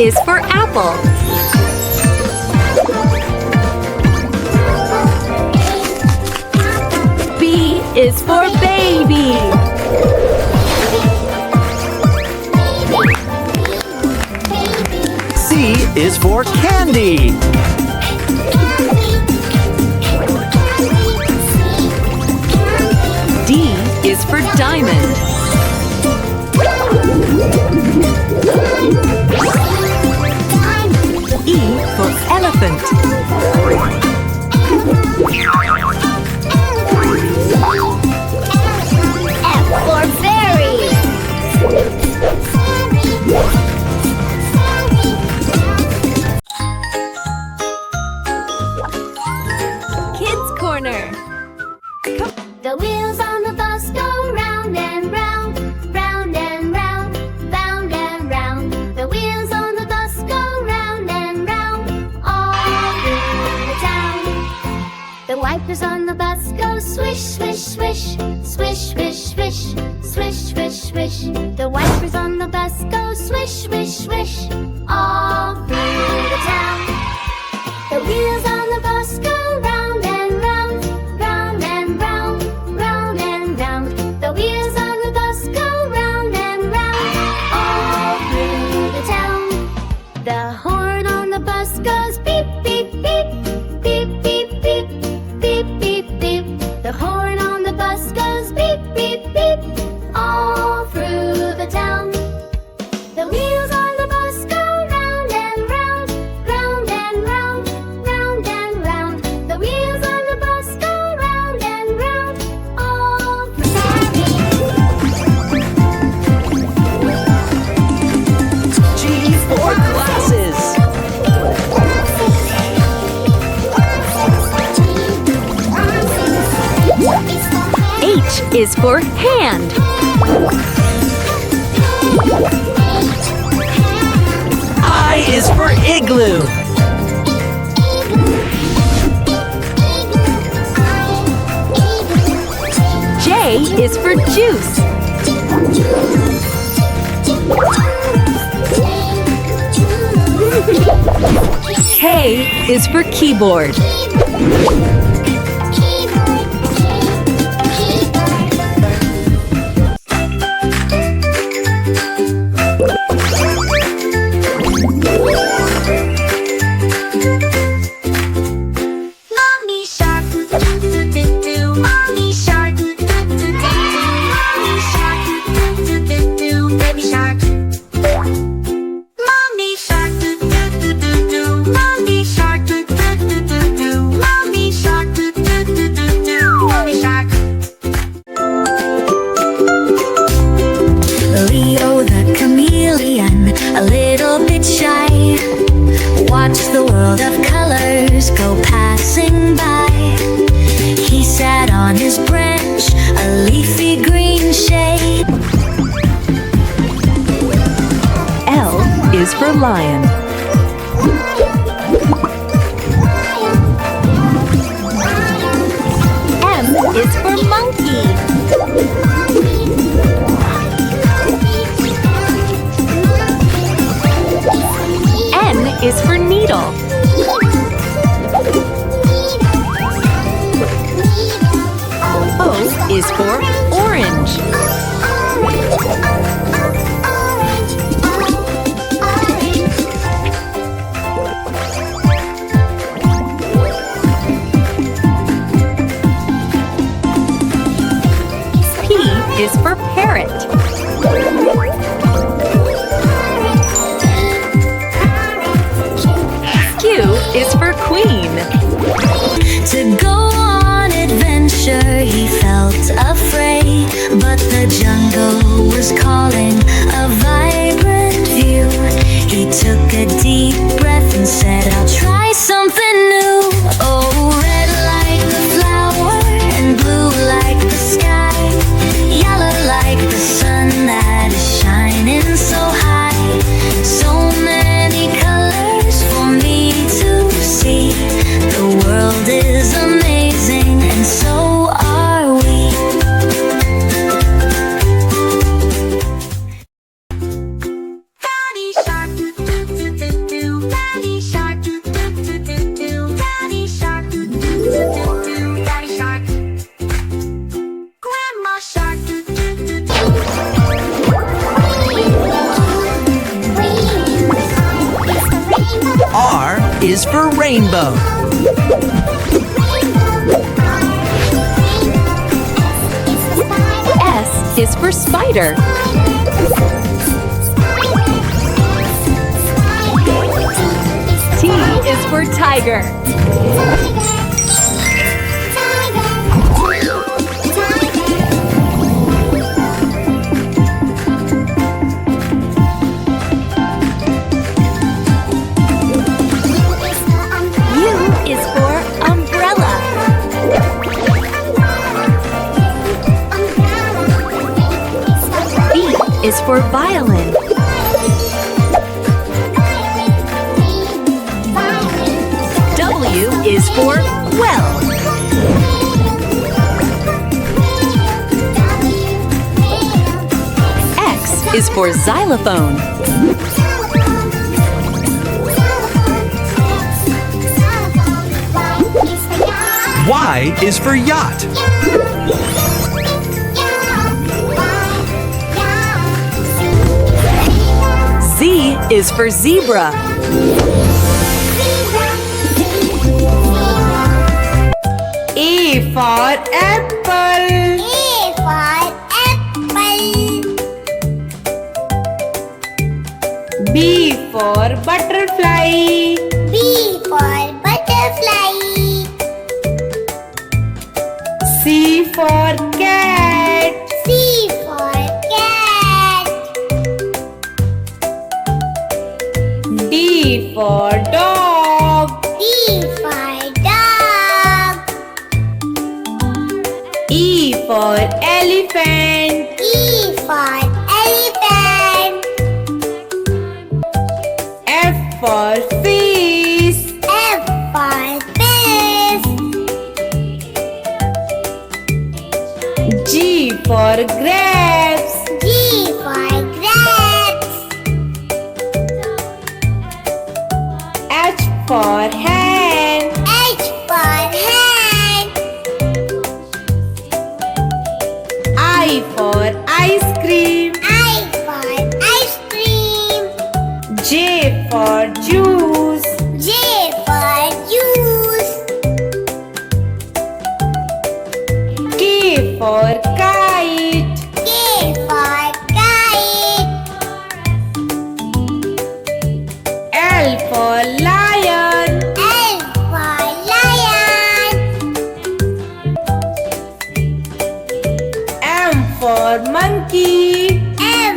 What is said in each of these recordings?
is for apple. B is for baby. C is for candy. D is for diamond. E for elephant. F for fairy. Kids Corner. The wheels on the bus go round and round, round and round, round and round. The wheels on the bus go round and round, all through the town. The wipers on the bus go swish, swish, swish, swish, swish, swish, swish, swish, swish. The wipers on the bus go swish, swish, swish, all through the town. The wheels on the bus go round and round, round and round, round and round. The wheels on the bus go round and round, all through the town. The horn on the bus goes beep, beep, beep, beep, beep, beep, beep, beep, beep. The horn on the bus goes beep, beep, beep, all through the town. The wheels on the bus go round and round, round and round, round and round. The wheels on the bus go round and round, all through the G for glasses. H is for hand. I is for igloo. J is for juice. K is for keyboard. Mommy shark, do-do-do-do-do. Mommy shark, do-do-do-do-do. Mommy shark, do-do-do-do-do. Baby shark. Mommy shark, do-do-do-do-do. Mommy shark, do-do-do-do-do. Mommy shark, do-do-do-do-do. Mommy shark. Leo the chameleon, a little bit shy. Watch the world of colors go passing by. He sat on his branch, a leafy green shade. L is for lion. M is for monkey. N is for needle. O is for orange. P is for parrot. Q is for queen. To go on adventure, he felt afraid, but the jungle was calling, a vibrant view. He took a deep breath and said, I'll try something new. Oh, red like the flower and blue like the sky, yellow like the sun. rainbow. S is for spider. T is for tiger. U is for umbrella. V is for violin. W is for well. X is for xylophone. Y is for yacht. Z is for zebra. A for apple. B for butterfly. C for cat. D for dog. E for elephant. F for fish. G for grapes. H for hen. I for ice cream. J for juice. K for kite. L for lion. M for monkey. N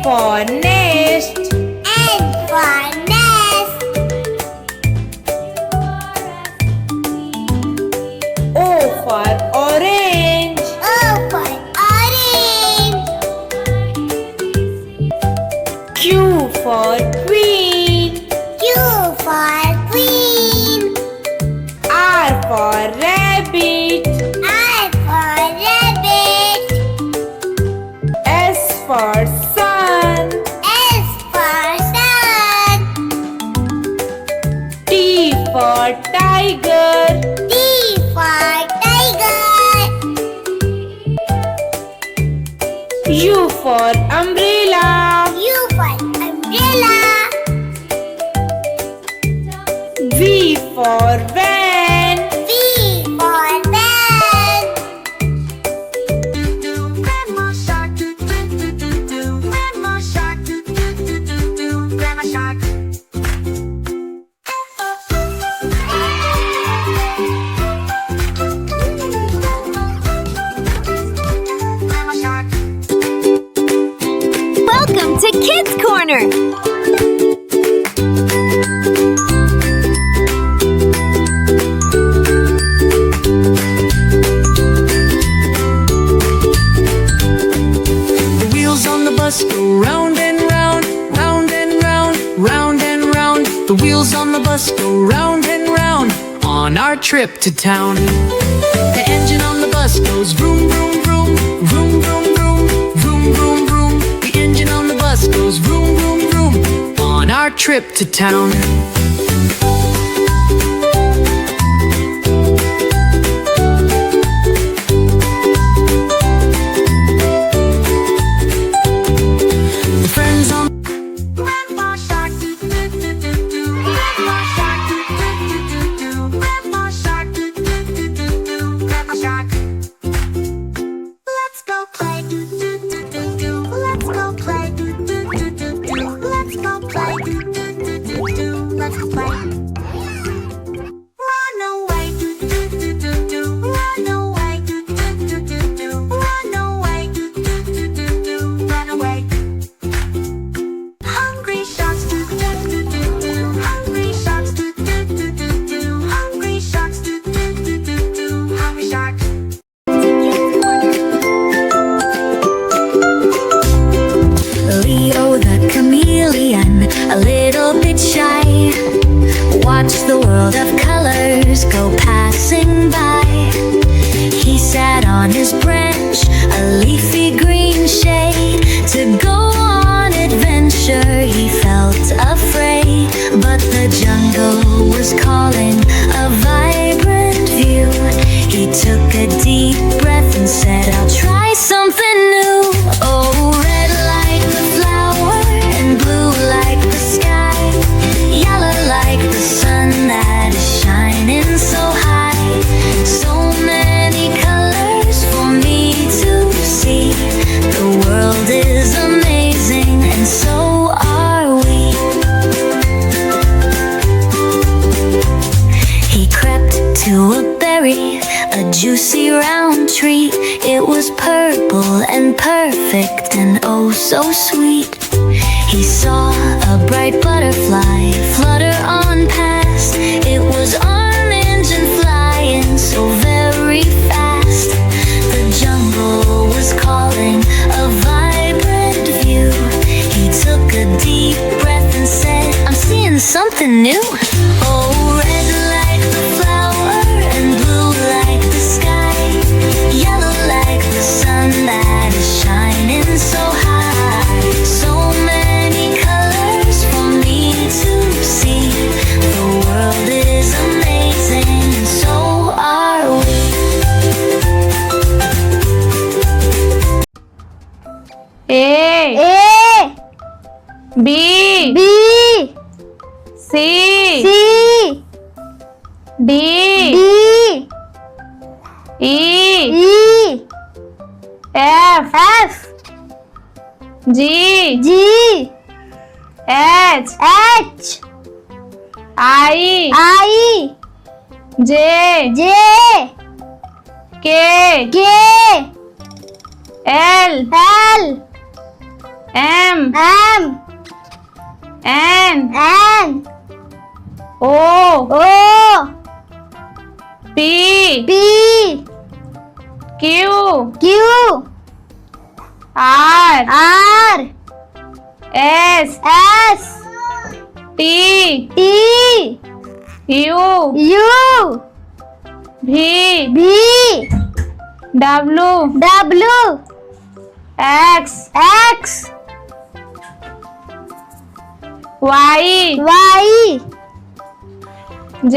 for nest. O for orange. Q for queen. R for rabbit. S for sun. T for tiger. U for umbrella. V for van. Welcome to Kids Corner. The wheels on the bus go round and round, round and round, round and round. The wheels on the bus go round and round on our trip to town. The engine on the bus goes vroom, vroom, vroom, vroom, vroom, vroom, vroom, vroom, vroom. The engine on the bus goes vroom, vroom, vroom on our trip to town. Run away, do do do do do. Run away, do do do do do. Run away, do do do do do. Run away. Hungry sharks, do do do do do. Hungry sharks, do do do do do. Hungry sharks, do do do do do. Hungry sharks. Leo the chameleon, a little bit shy, watched the world of colors go passing by. He sat on his branch, a leafy green shade. To go on adventure he felt afraid, but the jungle was calling, a vibrant view. He took a deep breath and said, I'll try something new. Oh, red like the flower and blue like the sky, yellow like the sun that is shining so high. So many colors for me to see. The world is amazing and so are we. He crept to a berry, a juicy round treat. It was purple and perfect and oh so sweet. He saw a bright butterfly flutter on past. It was orange and flying so very fast. The jungle was calling, a vibrant view. He took a deep breath and said, I'm seeing something new. Oh, red like the flower and blue like the sky, yellow like the sun that is shining so high. So many colors for me to see. The world is amazing and so are we. A B C D E F G H I J K L M N O P Q R S T U V W X Y Z